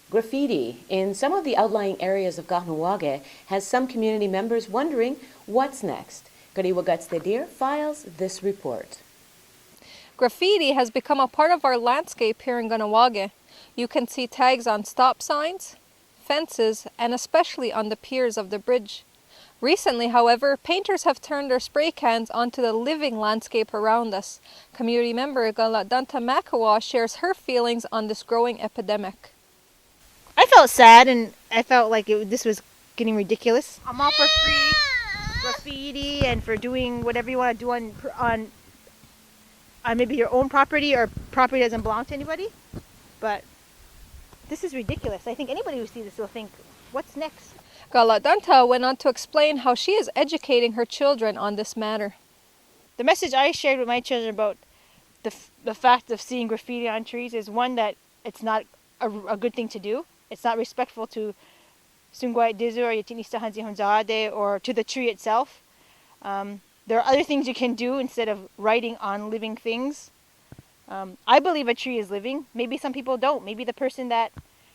Graffiti in some of the outlying areas of Kahnawake has some community members wondering what's next. Kariwagatsdedir files this report. Graffiti has become a part of our landscape here in Kahnawake. You can see tags on stop signs, fences, and especially on the piers of the bridge. Recently, however, painters have turned their spray cans onto the living landscape around us. Community member Galadanta Makawa shares her feelings on this growing epidemic. I felt sad, and I felt like this was getting ridiculous. I'm all for free graffiti and for doing whatever you want to do on maybe your own property or property that doesn't belong to anybody. But this is ridiculous. I think anybody who sees this will think, what's next? Galadanta went on to explain how she is educating her children on this matter. The message I shared with my children about the fact of seeing graffiti on trees is one, that it's not a good thing to do. It's not respectful to Sungwai Dizu or Yatinista Hanzi Honzade or to the tree itself. There are other things you can do instead of writing on living things. I believe a tree is living. Maybe some people don't. Maybe the person that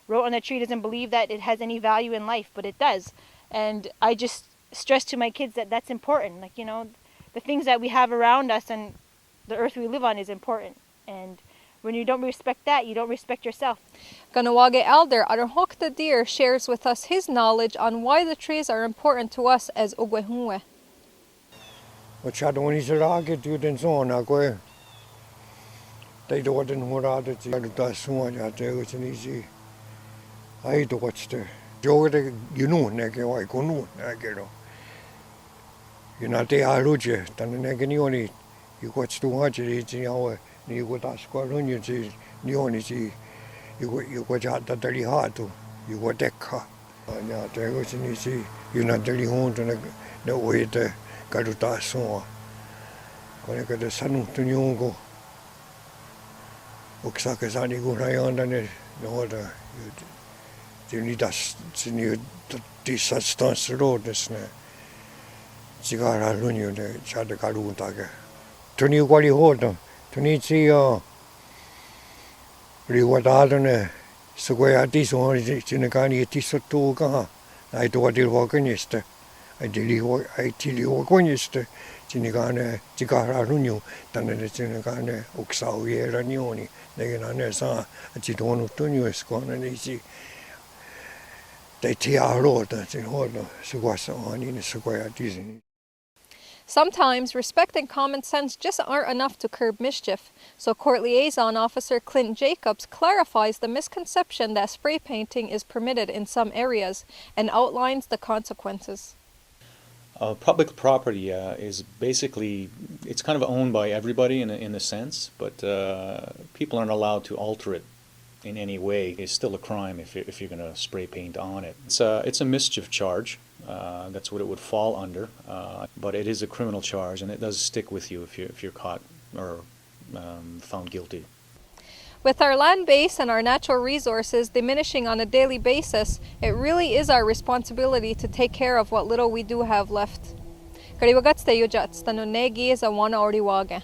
wrote on the tree doesn't believe that it has any value in life, but it does. And I just stress to my kids that that's important. Like, you know, the things that we have around us and the earth we live on is important. And when you don't respect that, you don't respect yourself. Kahnawake elder Arahoktadir shares with us his knowledge on why the trees are important to us as Ugwehunwe. Sometimes respect and common sense just aren't enough to curb mischief, so Court Liaison Officer Clint Jacobs clarifies the misconception that spray painting is permitted in some areas and outlines the consequences. Public property is basically, it's kind of owned by everybody in a sense, but people aren't allowed to alter it in any way. It's still a crime if you're going to spray paint on it. It's a mischief charge. That's what it would fall under, but it is a criminal charge, and it does stick with you if you're caught or found guilty. With our land base and our natural resources diminishing on a daily basis, it really is our responsibility to take care of what little we do have left. Kariwagatsde yujats tanunegi is a wana oriwage.